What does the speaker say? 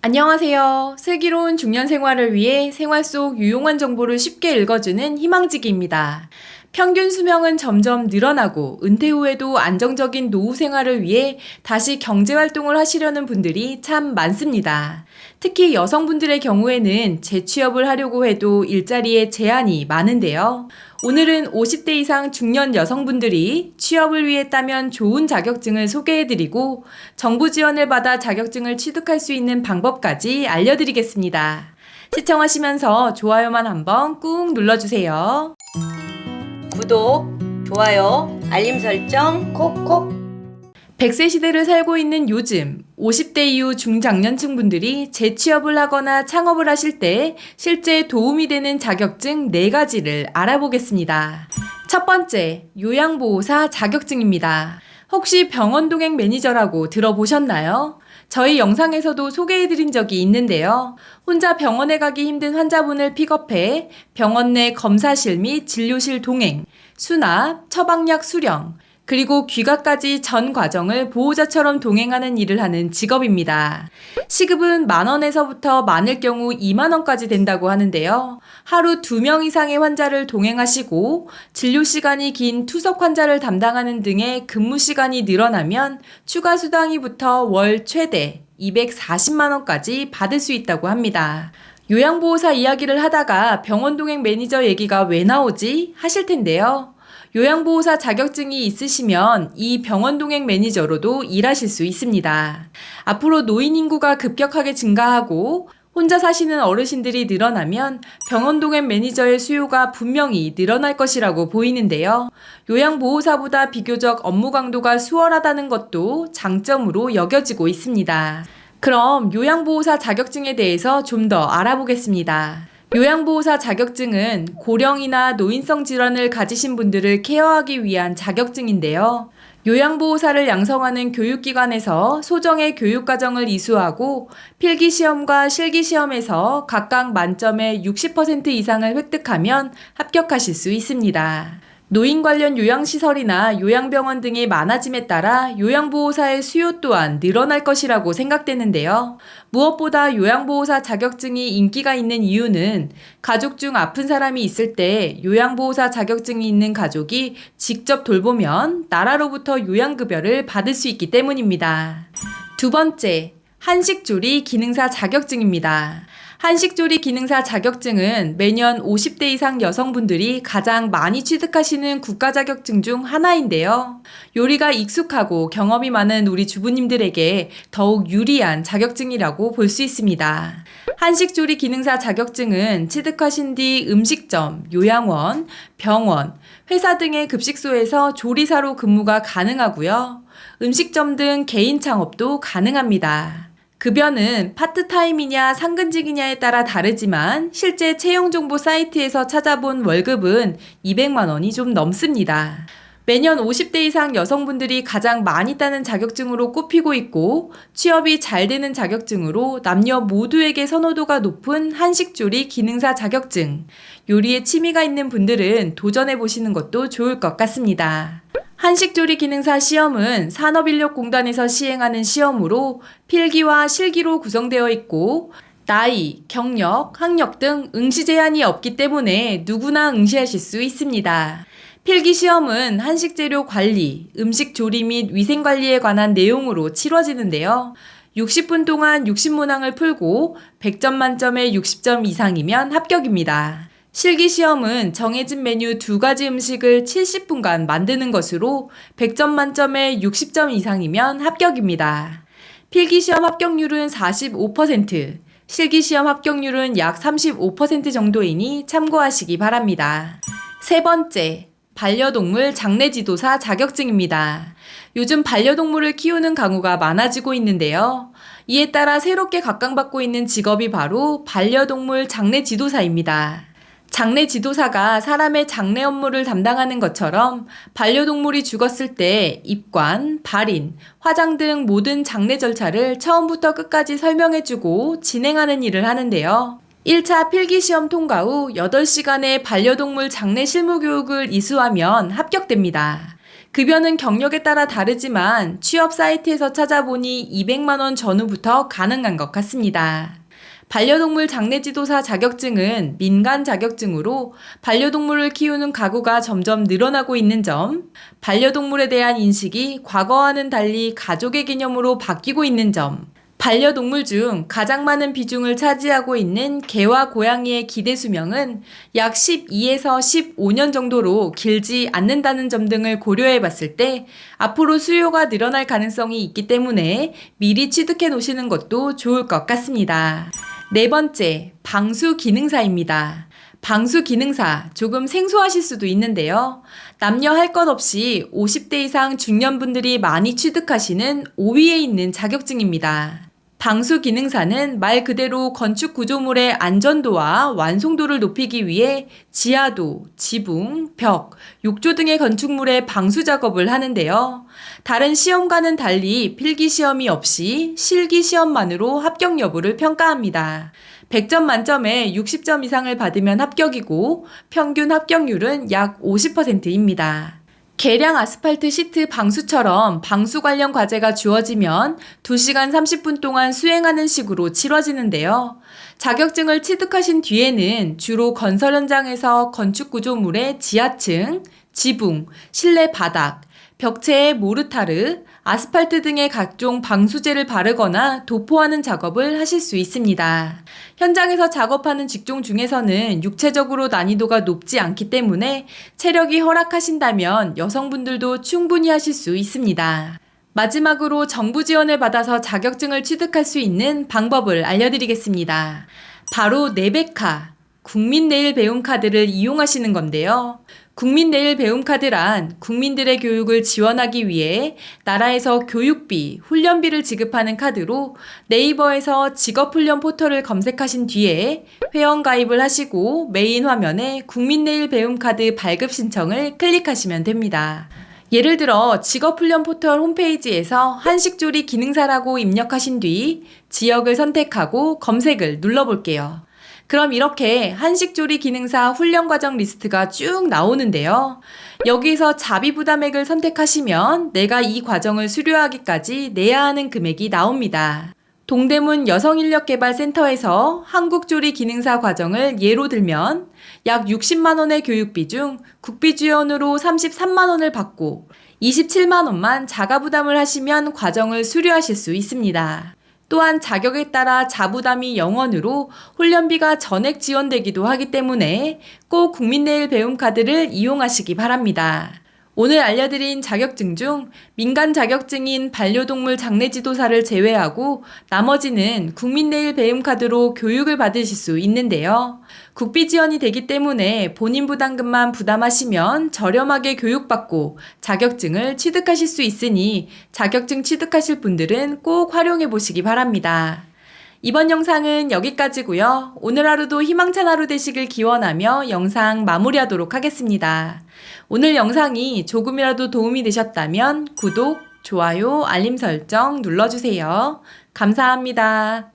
안녕하세요. 슬기로운 중년 생활을 위해 생활 속 유용한 정보를 쉽게 읽어주는 희망지기입니다. 평균 수명은 점점 늘어나고 은퇴 후에도 안정적인 노후 생활을 위해 다시 경제활동을 하시려는 분들이 참 많습니다. 특히 여성분들의 경우에는 재취업을 하려고 해도 일자리에 제한이 많은데요. 오늘은 50대 이상 중년 여성분들이 취업을 위해 따면 좋은 자격증을 소개해드리고 정부 지원을 받아 자격증을 취득할 수 있는 방법까지 알려드리겠습니다. 시청하시면서 좋아요만 한번 꾹 눌러주세요. 구독, 좋아요, 알림 설정 콕콕. 100세 시대를 살고 있는 요즘 50대 이후 중장년층 분들이 재취업을 하거나 창업을 하실 때 실제 도움이 되는 자격증 4가지를 알아보겠습니다. 첫 번째, 요양보호사 자격증입니다. 혹시 병원 동행 매니저라고 들어보셨나요? 저희 영상에서도 소개해드린 적이 있는데요. 혼자 병원에 가기 힘든 환자분을 픽업해 병원 내 검사실 및 진료실 동행, 수납, 처방약 수령, 그리고 귀가까지 전 과정을 보호자처럼 동행하는 일을 하는 직업입니다. 시급은 10,000원에서부터 많을 경우 20,000원까지 된다고 하는데요. 하루 2명 이상의 환자를 동행하시고 진료 시간이 긴 투석 환자를 담당하는 등의 근무 시간이 늘어나면 추가 수당이 붙어 월 최대 240만원까지 받을 수 있다고 합니다. 요양보호사 이야기를 하다가 병원 동행 매니저 얘기가 왜 나오지? 하실 텐데요. 요양보호사 자격증이 있으시면 이 병원 동행 매니저로도 일하실 수 있습니다. 앞으로 노인 인구가 급격하게 증가하고 혼자 사시는 어르신들이 늘어나면 병원 동행 매니저의 수요가 분명히 늘어날 것이라고 보이는데요. 요양보호사보다 비교적 업무 강도가 수월하다는 것도 장점으로 여겨지고 있습니다. 그럼 요양보호사 자격증에 대해서 좀 더 알아보겠습니다. 요양보호사 자격증은 고령이나 노인성 질환을 가지신 분들을 케어하기 위한 자격증인데요. 요양보호사를 양성하는 교육기관에서 소정의 교육과정을 이수하고 필기시험과 실기시험에서 각각 만점의 60% 이상을 획득하면 합격하실 수 있습니다. 노인 관련 요양시설이나 요양병원 등이 많아짐에 따라 요양보호사의 수요 또한 늘어날 것이라고 생각되는데요. 무엇보다 요양보호사 자격증이 인기가 있는 이유는 가족 중 아픈 사람이 있을 때 요양보호사 자격증이 있는 가족이 직접 돌보면 나라로부터 요양급여를 받을 수 있기 때문입니다. 두 번째, 한식조리 기능사 자격증입니다. 한식조리 기능사 자격증은 매년 50대 이상 여성분들이 가장 많이 취득하시는 국가자격증 중 하나인데요. 요리가 익숙하고 경험이 많은 우리 주부님들에게 더욱 유리한 자격증이라고 볼 수 있습니다. 한식조리 기능사 자격증은 취득하신 뒤 음식점, 요양원, 병원, 회사 등의 급식소에서 조리사로 근무가 가능하고요. 음식점 등 개인 창업도 가능합니다. 급여는 파트타임이냐 상근직이냐에 따라 다르지만 실제 채용정보 사이트에서 찾아본 월급은 200만 원이 좀 넘습니다. 매년 50대 이상 여성분들이 가장 많이 따는 자격증으로 꼽히고 있고 취업이 잘 되는 자격증으로 남녀 모두에게 선호도가 높은 한식조리 기능사 자격증. 요리에 취미가 있는 분들은 도전해보시는 것도 좋을 것 같습니다. 한식조리 기능사 시험은 산업인력공단에서 시행하는 시험으로 필기와 실기로 구성되어 있고 나이, 경력, 학력 등 응시 제한이 없기 때문에 누구나 응시하실 수 있습니다. 필기 시험은 한식재료 관리, 음식 조리 및 위생 관리에 관한 내용으로 치러지는데요. 60분 동안 60문항을 풀고 100점 만점에 60점 이상이면 합격입니다. 실기시험은 정해진 메뉴 2가지 음식을 70분간 만드는 것으로 100점 만점에 60점 이상이면 합격입니다. 필기시험 합격률은 45%, 실기시험 합격률은 약 35% 정도이니 참고하시기 바랍니다. 세 번째, 반려동물 장례지도사 자격증입니다. 요즘 반려동물을 키우는 가구가 많아지고 있는데요. 이에 따라 새롭게 각광받고 있는 직업이 바로 반려동물 장례지도사입니다. 장례 지도사가 사람의 장례 업무를 담당하는 것처럼 반려동물이 죽었을 때 입관, 발인, 화장 등 모든 장례 절차를 처음부터 끝까지 설명해주고 진행하는 일을 하는데요. 1차 필기시험 통과 후 8시간의 반려동물 장례 실무 교육을 이수하면 합격됩니다. 급여는 경력에 따라 다르지만 취업 사이트에서 찾아보니 200만 원 전후부터 가능한 것 같습니다. 반려동물 장례지도사 자격증은 민간 자격증으로 반려동물을 키우는 가구가 점점 늘어나고 있는 점, 반려동물에 대한 인식이 과거와는 달리 가족의 개념으로 바뀌고 있는 점, 반려동물 중 가장 많은 비중을 차지하고 있는 개와 고양이의 기대 수명은 약 12에서 15년 정도로 길지 않는다는 점 등을 고려해 봤을 때 앞으로 수요가 늘어날 가능성이 있기 때문에 미리 취득해 놓으시는 것도 좋을 것 같습니다. 네 번째, 방수 기능사입니다. 방수 기능사, 조금 생소하실 수도 있는데요. 남녀 할 것 없이 50대 이상 중년분들이 많이 취득하시는 5위에 있는 자격증입니다. 방수 기능사는 말 그대로 건축 구조물의 안전도와 완성도를 높이기 위해 지하도, 지붕, 벽, 욕조 등의 건축물의 방수 작업을 하는데요. 다른 시험과는 달리 필기 시험이 없이 실기 시험만으로 합격 여부를 평가합니다. 100점 만점에 60점 이상을 받으면 합격이고 평균 합격률은 약 50%입니다. 계량 아스팔트 시트 방수처럼 방수 관련 과제가 주어지면 2시간 30분 동안 수행하는 식으로 치러지는데요. 자격증을 취득하신 뒤에는 주로 건설 현장에서 건축 구조물의 지하층, 지붕, 실내 바닥, 벽체에 모르타르, 아스팔트 등의 각종 방수제를 바르거나 도포하는 작업을 하실 수 있습니다. 현장에서 작업하는 직종 중에서는 육체적으로 난이도가 높지 않기 때문에 체력이 허락하신다면 여성분들도 충분히 하실 수 있습니다. 마지막으로 정부 지원을 받아서 자격증을 취득할 수 있는 방법을 알려드리겠습니다. 바로 네베카, 국민내일 배움카드를 이용하시는 건데요. 국민내일 배움카드란 국민들의 교육을 지원하기 위해 나라에서 교육비, 훈련비를 지급하는 카드로 네이버에서 직업훈련 포털을 검색하신 뒤에 회원가입을 하시고 메인 화면에 국민내일 배움카드 발급 신청을 클릭하시면 됩니다. 예를 들어 직업훈련 포털 홈페이지에서 한식조리 기능사라고 입력하신 뒤 지역을 선택하고 검색을 눌러볼게요. 그럼 이렇게 한식조리 기능사 훈련 과정 리스트가 쭉 나오는데요. 여기서 자비 부담액을 선택하시면 내가 이 과정을 수료하기까지 내야 하는 금액이 나옵니다. 동대문 여성인력개발센터에서 한국조리 기능사 과정을 예로 들면 약 60만 원의 교육비 중 국비 지원으로 33만 원을 받고 27만 원만 자가 부담을 하시면 과정을 수료하실 수 있습니다. 또한 자격에 따라 자부담이 0원으로 훈련비가 전액 지원되기도 하기 때문에 꼭 국민내일 배움카드를 이용하시기 바랍니다. 오늘 알려드린 자격증 중 민간 자격증인 반려동물 장례지도사를 제외하고 나머지는 국민내일 배움카드로 교육을 받으실 수 있는데요. 국비 지원이 되기 때문에 본인 부담금만 부담하시면 저렴하게 교육받고 자격증을 취득하실 수 있으니 자격증 취득하실 분들은 꼭 활용해 보시기 바랍니다. 이번 영상은 여기까지고요. 오늘 하루도 희망찬 하루 되시길 기원하며 영상 마무리하도록 하겠습니다. 오늘 영상이 조금이라도 도움이 되셨다면 구독, 좋아요, 알림 설정 눌러주세요. 감사합니다.